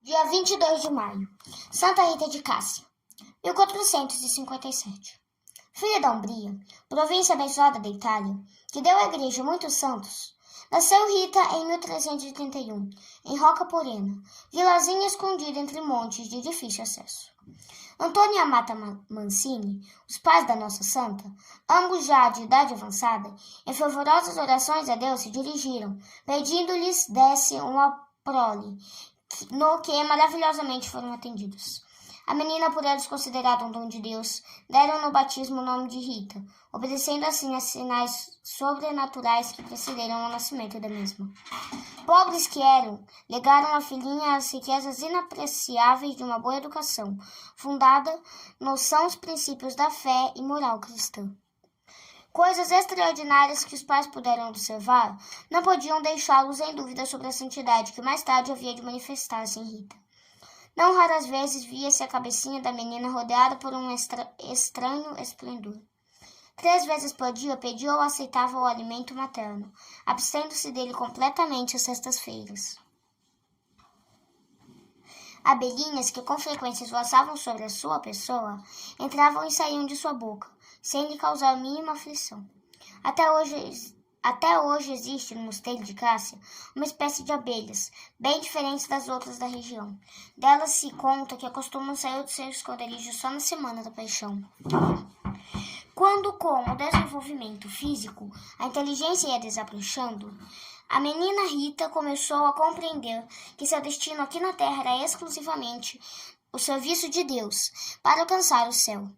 Dia 22 de maio. Santa Rita de Cássia, 1457. Filha da Umbria, província abençoada da Itália, que deu à igreja muitos santos, nasceu Rita em 1331, em Rocca Porena, vilazinha escondida entre montes de difícil acesso. Antônio e Amata Mancini, os pais da Nossa Santa, ambos já de idade avançada, em fervorosas orações a Deus se dirigiram, pedindo-lhes desse uma prole, no que maravilhosamente foram atendidos. A menina, por eles considerada um dom de Deus, deram no batismo o nome de Rita, obedecendo assim a sinais sobrenaturais que precederam o nascimento da mesma. Pobres que eram, legaram à filhinha as riquezas inapreciáveis de uma boa educação, fundada nos sãos princípios da fé e moral cristã. Coisas extraordinárias que os pais puderam observar não podiam deixá-los em dúvida sobre a santidade que mais tarde havia de manifestar-se em Rita. Não raras vezes via-se a cabecinha da menina rodeada por um estranho esplendor. 3 vezes por dia pedia ou aceitava o alimento materno, abstendo-se dele completamente às sextas-feiras. Abelhinhas que com frequência esvoaçavam sobre a sua pessoa entravam e saíam de sua boca, sem lhe causar a mínima aflição. Até hoje existe no mosteiro de Cássia uma espécie de abelhas, bem diferentes das outras da região. Delas se conta que acostumam sair dos seus esconderijos só na semana da paixão. Quando, com o desenvolvimento físico, a inteligência ia desabrochando, a menina Rita começou a compreender que seu destino aqui na terra era exclusivamente o serviço de Deus para alcançar o céu.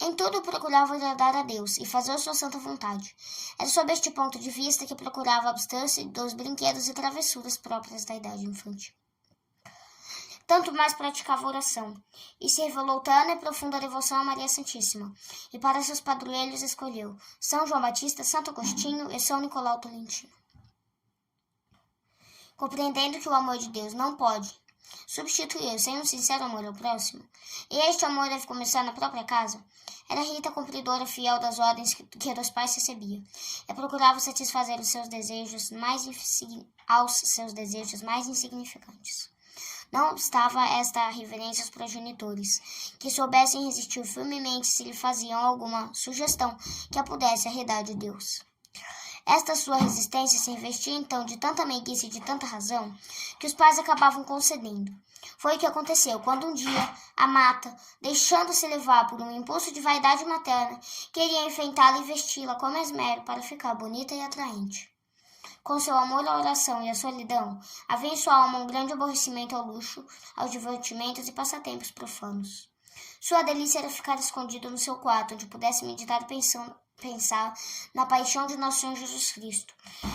Em tudo procurava agradar a Deus e fazer sua santa vontade. Era sob este ponto de vista que procurava abster-se dos brinquedos e travessuras próprias da idade infantil. Tanto mais praticava oração, e se revelou tanta e profunda devoção a Maria Santíssima, e para seus padroeiros escolheu São João Batista, Santo Agostinho e São Nicolau Tolentino. Compreendendo que o amor de Deus não pode substituir sem um sincero amor ao próximo, e este amor deve começar na própria casa, era Rita cumpridora fiel das ordens que dos pais recebia, e procurava satisfazer aos seus desejos mais insignificantes. Não obstava esta reverência aos progenitores, que soubessem resistir firmemente se lhe faziam alguma sugestão que a pudesse arredar de Deus. Esta sua resistência se investia então de tanta meiguice e de tanta razão, que os pais acabavam concedendo. Foi o que aconteceu quando um dia a Mata, deixando-se levar por um impulso de vaidade materna, queria enfeitá-la e vesti-la com esmero para ficar bonita e atraente. Com seu amor à oração e à solidão, havia em sua alma um grande aborrecimento ao luxo, aos divertimentos e passatempos profanos. Sua delícia era ficar escondido no seu quarto, onde pudesse meditar e pensar na paixão de nosso Senhor Jesus Cristo.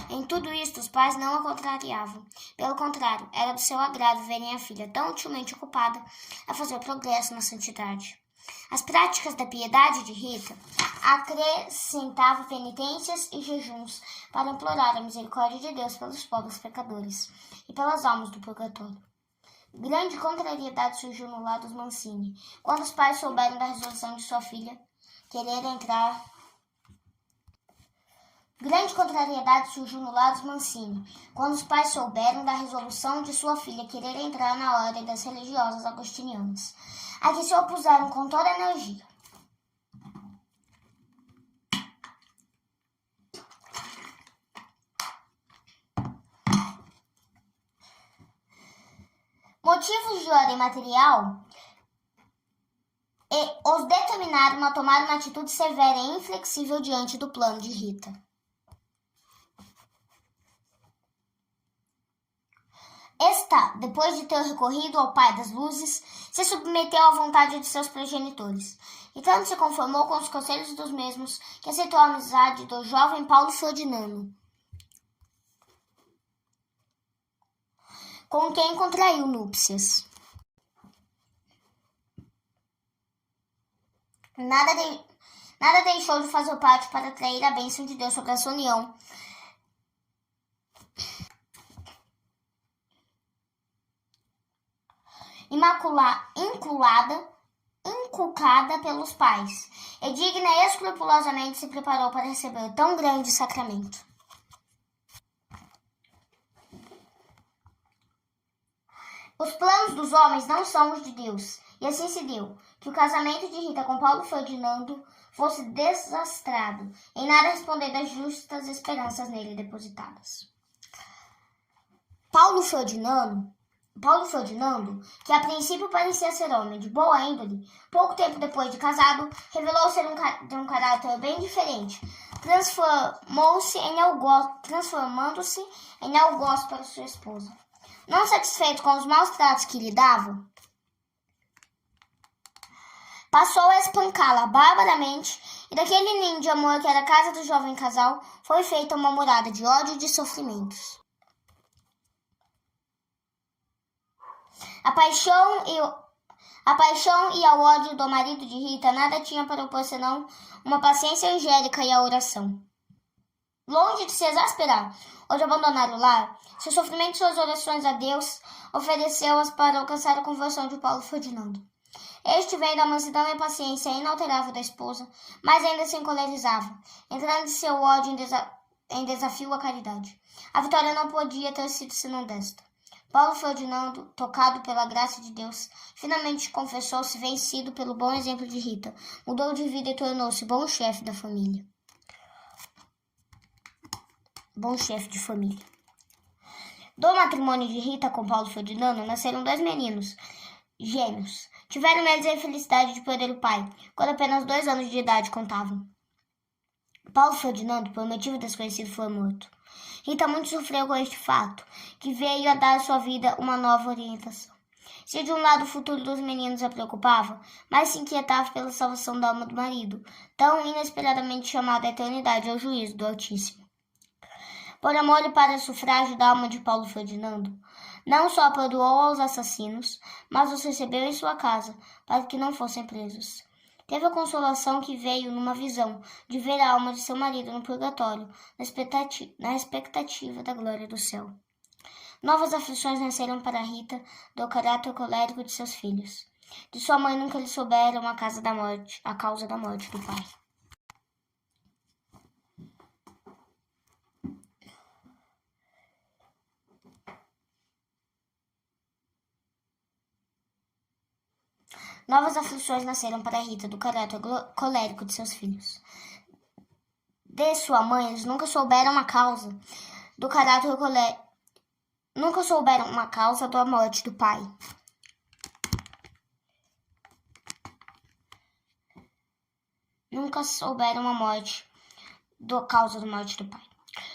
Em tudo isto, os pais não a contrariavam. Pelo contrário, era do seu agrado verem a filha tão utilmente ocupada a fazer progresso na santidade. As práticas da piedade de Rita acrescentavam penitências e jejuns para implorar a misericórdia de Deus pelos pobres pecadores e pelas almas do purgatório. Grande contrariedade surgiu no lado dos Mancini, quando os pais souberam da resolução de sua filha querer entrar na ordem das religiosas agostinianas, a que se opuseram com toda a energia. Motivos de ordem material os determinaram a tomar uma atitude severa e inflexível diante do plano de Rita. Esta, depois de ter recorrido ao Pai das Luzes, se submeteu à vontade de seus progenitores, e tanto se conformou com os conselhos dos mesmos que aceitou a amizade do jovem Paulo Ferdinando, com quem contraiu núpcias. Nada deixou de fazer parte para atrair a bênção de Deus sobre essa união. Inculcada pelos pais, e digna e escrupulosamente se preparou para receber tão grande sacramento. Os planos dos homens não são os de Deus, e assim se deu, que o casamento de Rita com Paulo Ferdinando fosse desastrado, em nada respondendo às justas esperanças nele depositadas. Paulo Ferdinando, que a princípio parecia ser homem de boa índole, pouco tempo depois de casado, revelou ser de um caráter bem diferente, transformando-se em algoz para sua esposa. Não satisfeito com os maus tratos que lhe davam, passou a espancá-la barbaramente, e daquele ninho de amor que era a casa do jovem casal, foi feita uma morada de ódio e de sofrimentos. A paixão e ao ódio do marido de Rita nada tinha para opor senão uma paciência angélica e a oração. Longe de se exasperar ou de abandonar o lar, seu sofrimento e suas orações a Deus ofereceu-as para alcançar a conversão de Paulo Ferdinando. Este, vendo a mansidão e a paciência inalterável da esposa, mas ainda se encolerizava, entrando em seu ódio em desafio à caridade. A vitória não podia ter sido senão desta. Paulo Ferdinando, tocado pela graça de Deus, finalmente confessou-se vencido pelo bom exemplo de Rita, mudou de vida e tornou-se bom chefe da família. Bom chefe de família. Do matrimônio de Rita com Paulo Ferdinando nasceram 2 meninos, gêmeos. Tiveram eles a infelicidade de perder o pai, quando apenas 2 anos de idade contavam. Paulo Ferdinando, por motivo desconhecido, foi morto. Rita muito sofreu com este fato, que veio a dar à sua vida uma nova orientação. Se de um lado o futuro dos meninos a preocupava, mais se inquietava pela salvação da alma do marido, tão inesperadamente chamada à eternidade ao juízo do Altíssimo. Por amor e para sufrágio da alma de Paulo Ferdinando, não só perdoou aos assassinos, mas os recebeu em sua casa, para que não fossem presos. Teve a consolação que veio numa visão de ver a alma de seu marido no purgatório, na expectativa da glória do céu. Novas aflições nasceram para Rita do caráter colérico de seus filhos. De sua mãe nunca lhe souberam a causa da morte do pai. Novas aflições nasceram para Rita do caráter colérico de seus filhos. De sua mãe, eles nunca souberam a causa do caráter colérico. Nunca souberam uma causa da morte do pai. Nunca souberam causa da morte do pai.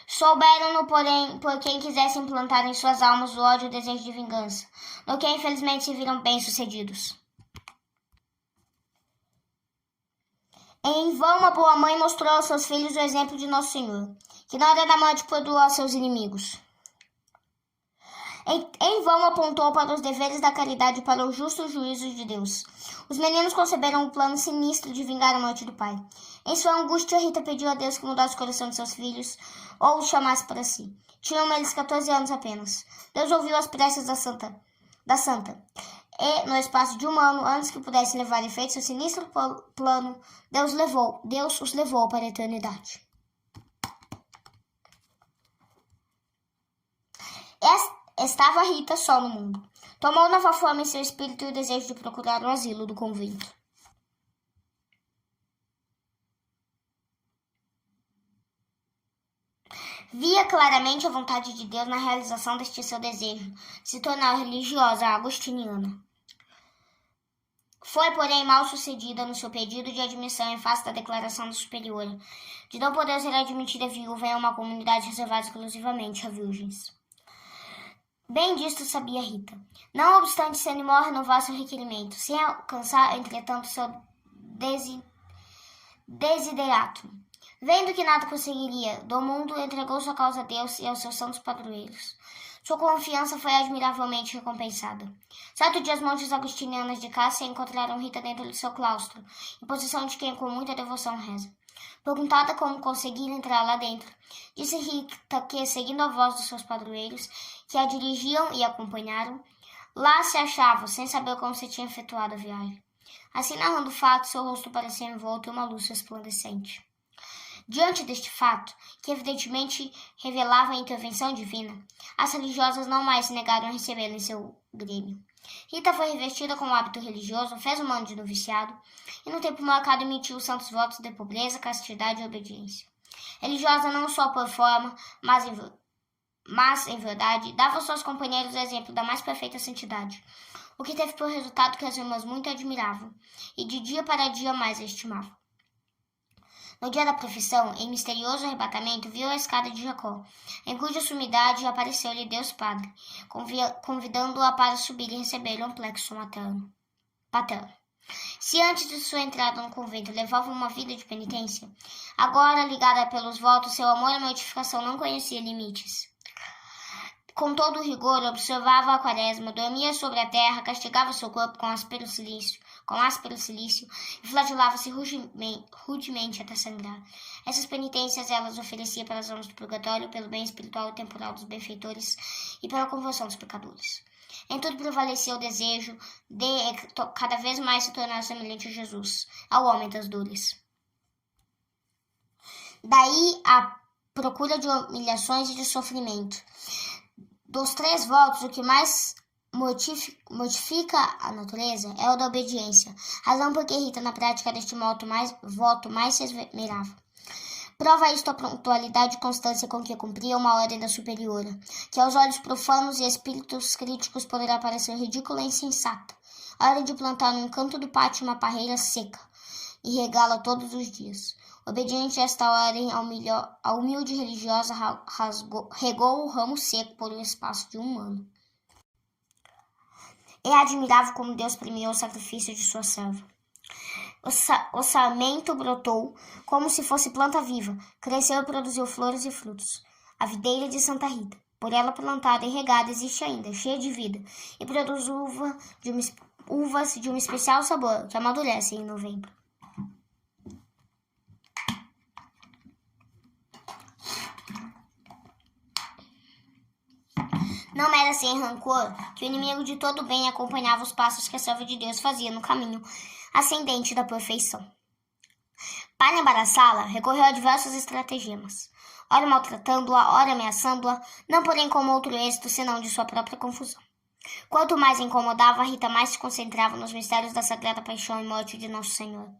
Souberam-no, porém, por quem quisesse implantar em suas almas o ódio e o desejo de vingança, no que infelizmente se viram bem-sucedidos. Em vão, a boa mãe mostrou aos seus filhos o exemplo de Nosso Senhor, que na hora da morte perdoou aos seus inimigos. Em vão apontou para os deveres da caridade e para o justo juízo de Deus. Os meninos conceberam um plano sinistro de vingar a morte do pai. Em sua angústia, Rita pediu a Deus que mudasse o coração de seus filhos ou os chamasse para si. Tinham eles 14 anos apenas. Deus ouviu as preces da santa. E, no espaço de 1 ano, antes que pudesse levar a efeito seu sinistro plano, Deus os levou para a eternidade. Estava Rita só no mundo. Tomou nova forma em seu espírito e o desejo de procurar o asilo do convento. Via claramente a vontade de Deus na realização deste seu desejo, de se tornar religiosa agostiniana. Foi, porém, mal sucedida no seu pedido de admissão em face da declaração da superiora, de não poder ser admitida viúva em uma comunidade reservada exclusivamente a virgens. Bem disto sabia Rita. Não obstante, se animou a renovar seu requerimento, sem alcançar, entretanto, seu desideratum. Vendo que nada conseguiria do mundo, entregou sua causa a Deus e aos seus santos padroeiros. Sua confiança foi admiravelmente recompensada. Certo dia, as monjas agostinianas de Cássia encontraram Rita dentro de seu claustro, em posição de quem com muita devoção reza. Perguntada como conseguir entrar lá dentro, disse Rita que, seguindo a voz dos seus padroeiros, que a dirigiam e acompanharam, lá se achava, sem saber como se tinha efetuado a viagem. Assim, narrando o fato, seu rosto parecia envolto em uma luz resplandecente. Diante deste fato, que evidentemente revelava a intervenção divina, as religiosas não mais se negaram a recebê-lo em seu grêmio. Rita foi revestida com o hábito religioso, fez o mando de noviciado e no tempo marcado emitiu os santos votos de pobreza, castidade e obediência. Religiosa não só por forma, mas em verdade, dava aos seus companheiros o exemplo da mais perfeita santidade, o que teve por resultado que as irmãs muito admiravam e de dia para dia mais a estimavam. No dia da profissão, em misterioso arrebatamento, viu a escada de Jacó, em cuja sumidade apareceu-lhe Deus Padre, convidando-a para subir e receber-lhe um plexo paterno. Se antes de sua entrada no convento levava uma vida de penitência, agora, ligada pelos votos, seu amor à mortificação não conhecia limites. Com todo o rigor, observava a quaresma, dormia sobre a terra, castigava seu corpo com áspero silício e flagelava-se rudemente até sangrar. Essas penitências elas oferecia pelas almas do purgatório, pelo bem espiritual e temporal dos benfeitores e pela conversão dos pecadores. Em tudo prevalecia o desejo de cada vez mais se tornar semelhante a Jesus, ao homem das dores. Daí a procura de humilhações e de sofrimento. Dos 3 votos, o que mais mortifica a natureza é o da obediência, razão por que Rita na prática deste voto mais se esmerava. Prova isto a pontualidade e constância com que cumpria uma ordem da superiora, que aos olhos profanos e espíritos críticos poderá parecer ridícula e insensata. A ordem de plantar num canto do pátio uma parreira seca e regá-la todos os dias. Obediente a esta ordem, a humilde religiosa regou o ramo seco por um espaço de 1 ano. É admirável como Deus premiou o sacrifício de sua serva. O sarmento brotou como se fosse planta viva, cresceu e produziu flores e frutos. A videira de Santa Rita, por ela plantada e regada, existe ainda, cheia de vida, e produz uvas de um especial sabor, que amadurecem em novembro. Não era sem rancor que o inimigo de todo bem acompanhava os passos que a serva de Deus fazia no caminho ascendente da perfeição. Para embaraçá-la, recorreu a diversos estratagemas, ora maltratando-a, ora ameaçando-a, não porém com outro êxito senão de sua própria confusão. Quanto mais incomodava, Rita mais se concentrava nos mistérios da sagrada paixão e morte de Nosso Senhor.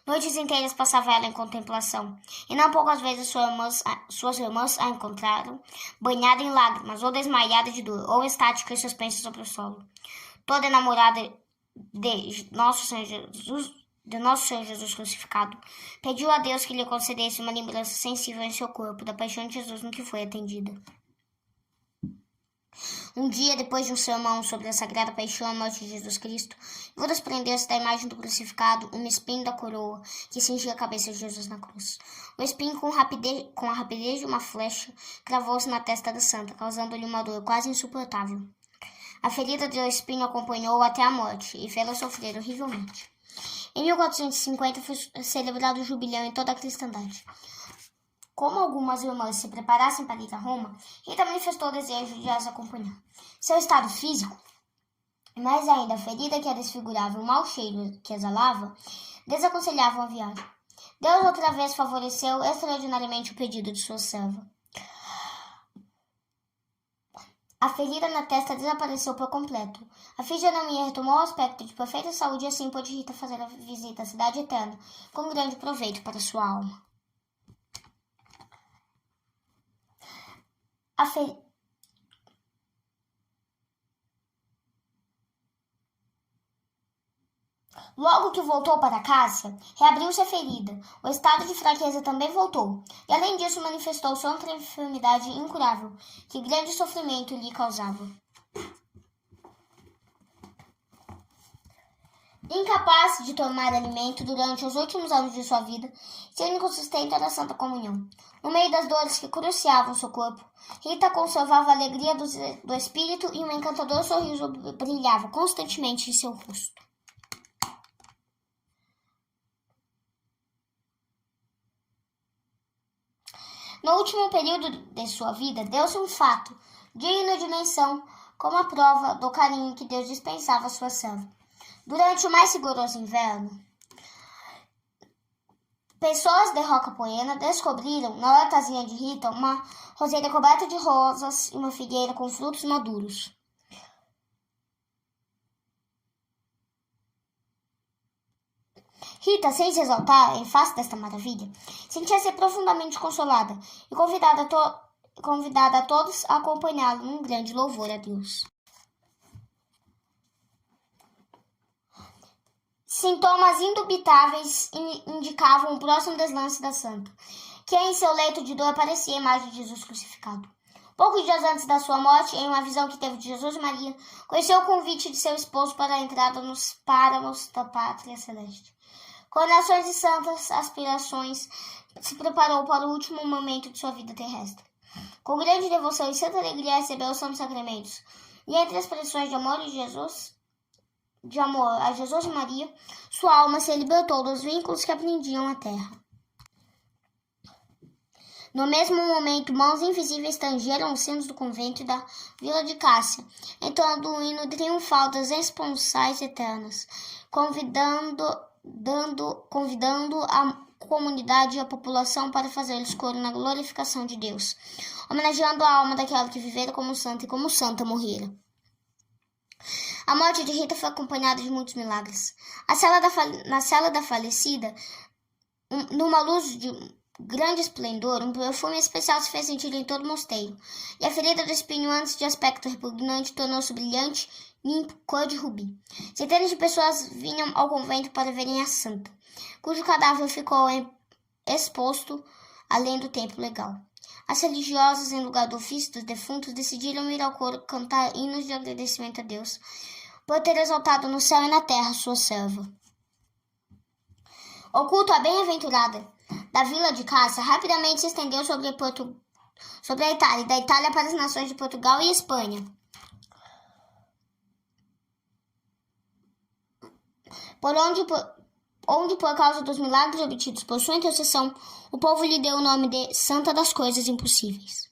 Noites inteiras passava ela em contemplação, e não poucas vezes suas irmãs a encontraram, banhada em lágrimas, ou desmaiada de dor, ou estática e suspensa sobre o solo. Toda enamorada de Nosso Senhor Jesus crucificado, pediu a Deus que lhe concedesse uma lembrança sensível em seu corpo da paixão de Jesus no que foi atendida. Um dia, depois de um sermão sobre a sagrada paixão e morte de Jesus Cristo, viu desprender-se da imagem do crucificado uma espinho da coroa que cingia a cabeça de Jesus na cruz. O espinho, com a rapidez de uma flecha, cravou-se na testa da santa, causando-lhe uma dor quase insuportável. A ferida do espinho acompanhou-o até a morte e fê-la sofrer horrivelmente. Em 1450 foi celebrado o jubileu em toda a cristandade. Como algumas irmãs se preparassem para ir a Roma, Rita manifestou o desejo de as acompanhar. Seu estado físico, e mais ainda a ferida que a desfigurava e o mau cheiro que exalava, desaconselhavam a viagem. Deus outra vez favoreceu extraordinariamente o pedido de sua serva. A ferida na testa desapareceu por completo. A fisionomia retomou o aspecto de perfeita saúde e assim pôde Rita fazer a visita à cidade eterna, com grande proveito para sua alma. Logo que voltou para casa, reabriu-se a ferida. O estado de fraqueza também voltou, e além disso manifestou-se outra enfermidade incurável, que grande sofrimento lhe causava. Incapaz de tomar alimento durante os últimos anos de sua vida, seu único sustento era a Santa Comunhão. No meio das dores que cruciavam seu corpo, Rita conservava a alegria do espírito e um encantador sorriso brilhava constantemente em seu rosto. No último período de sua vida, deu-se um fato, digno de menção, como a prova do carinho que Deus dispensava à sua serva. Durante o mais rigoroso inverno, Pessoas de Roca Poena descobriram, na hortazinha de Rita, uma roseira coberta de rosas e uma figueira com frutos maduros. Rita, sem se exaltar em face desta maravilha, sentia-se profundamente consolada e convidada a todos a acompanhá-lo num grande louvor a Deus. Sintomas indubitáveis indicavam o próximo deslance da santa, que em seu leito de dor aparecia a imagem de Jesus crucificado. Poucos dias antes da sua morte, em uma visão que teve de Jesus e Maria, conheceu o convite de seu esposo para a entrada nos páramos da pátria celeste. Com orações e santas aspirações, se preparou para o último momento de sua vida terrestre. Com grande devoção e santa alegria recebeu os santos sacramentos, e entre as expressões de amor a Jesus e Maria, sua alma se libertou dos vínculos que a prendiam à terra. No mesmo momento, mãos invisíveis tangeram os sinos do convento e da vila de Cássia, entoando o hino triunfal das esponsais eternas, convidando a comunidade e a população para fazer-lhes coro na glorificação de Deus, homenageando a alma daquela que vivera como santa e como santa morrera. A morte de Rita foi acompanhada de muitos milagres. Na cela da falecida, numa luz de grande esplendor, um perfume especial se fez sentir em todo o mosteiro, e a ferida do espinho, antes de aspecto repugnante, tornou-se brilhante, limpo, cor de rubi. Centenas de pessoas vinham ao convento para verem a santa, cujo cadáver ficou exposto além do templo legal. As religiosas, em lugar do ofício dos defuntos, decidiram ir ao coro cantar hinos de agradecimento a Deus por ter exaltado no céu e na terra sua serva. O culto à bem-aventurada da vila de Cássia rapidamente se estendeu sobre a Itália, e da Itália para as nações de Portugal e Espanha. Onde, por causa dos milagres obtidos por sua intercessão, o povo lhe deu o nome de Santa das Coisas Impossíveis.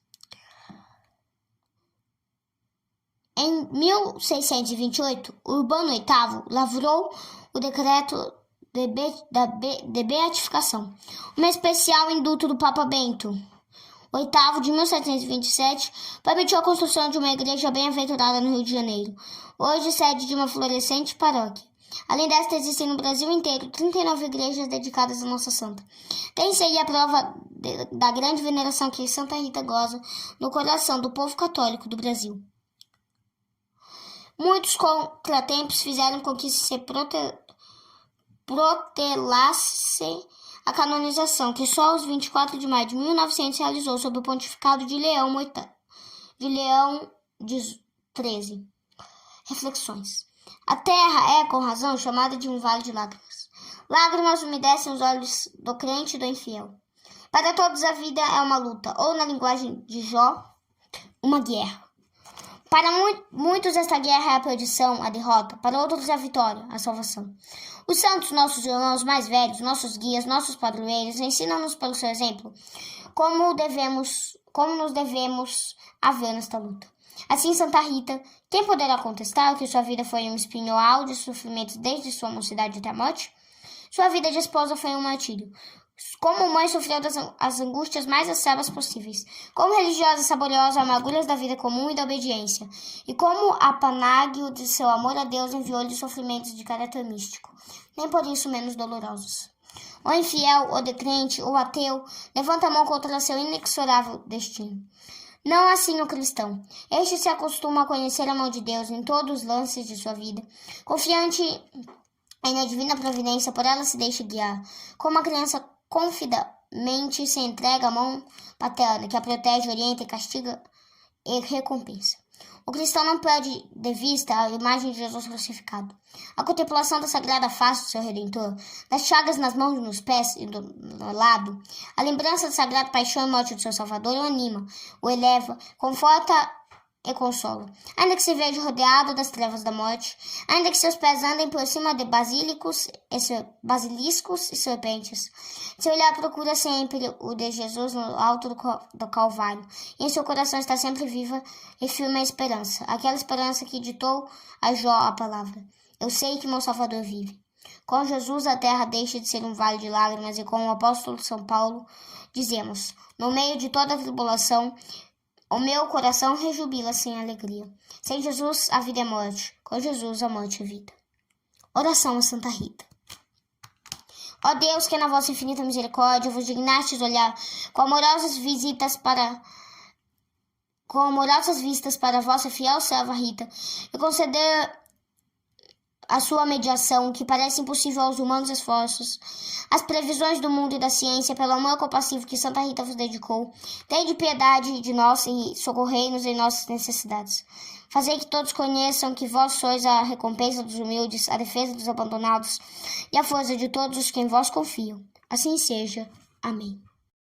Em 1628, Urbano VIII lavrou o decreto de beatificação, uma especial indulto do Papa Bento VIII de 1727 permitiu a construção de uma igreja bem-aventurada no Rio de Janeiro, hoje sede de uma florescente paróquia. Além desta, existem no Brasil inteiro 39 igrejas dedicadas à Nossa Santa. Tem-se aí a prova da grande veneração que Santa Rita goza no coração do povo católico do Brasil. Muitos contratempos fizeram com que se protelasse a canonização, que só aos 24 de maio de 1900 se realizou sob o pontificado de Leão XIII. Reflexões. A terra é, com razão, chamada de um vale de lágrimas. Lágrimas umedecem os olhos do crente e do infiel. Para todos a vida é uma luta, ou na linguagem de Jó, uma guerra. Para muitos esta guerra é a perdição, a derrota, para outros é a vitória, a salvação. Os santos, nossos irmãos mais velhos, nossos guias, nossos padroeiros, ensinam-nos pelo seu exemplo como nos devemos haver nesta luta. Assim, Santa Rita, quem poderá contestar que sua vida foi um espinhoal de sofrimentos desde sua mocidade até a morte? Sua vida de esposa foi um martírio. Como mãe, sofreu as angústias mais acerbas possíveis. Como religiosa, saboreou as amarguras da vida comum e da obediência. E como apanágio de seu amor a Deus, enviou-lhe sofrimentos de caráter místico, nem por isso menos dolorosos. O infiel, o descrente, o ateu, levanta a mão contra seu inexorável destino. Não assim o cristão. Este se acostuma a conhecer a mão de Deus em todos os lances de sua vida, confiante na divina providência, por ela se deixa guiar, como a criança confidamente se entrega à mão paterna, que a protege, orienta e castiga e recompensa. O cristão não perde de vista a imagem de Jesus crucificado. A contemplação da sagrada face do seu Redentor, das chagas nas mãos e nos pés e do lado, a lembrança da sagrada paixão e morte do seu Salvador o anima, o eleva, conforta e consola. Ainda que se veja rodeado das trevas da morte, ainda que seus pés andem por cima de basiliscos e serpentes, seu olhar procura sempre o de Jesus no alto do Calvário, e em seu coração está sempre viva e firme a esperança, aquela esperança que ditou a Jó a palavra: eu sei que meu Salvador vive. Com Jesus a terra deixa de ser um vale de lágrimas e com o apóstolo São Paulo dizemos: no meio de toda a tribulação, o meu coração rejubila-se em alegria. Sem Jesus a vida é morte, com Jesus a morte é vida. Oração a Santa Rita. Ó Deus, que na vossa infinita misericórdia vos dignastes olhar com amorosas vistas para a vossa fiel serva Rita, e conceder a sua mediação, que parece impossível aos humanos esforços, as previsões do mundo e da ciência, pelo amor compassivo que Santa Rita vos dedicou, tende piedade de nós e socorrei-nos em nossas necessidades. Fazei que todos conheçam que vós sois a recompensa dos humildes, a defesa dos abandonados e a força de todos os que em vós confiam. Assim seja. Amém.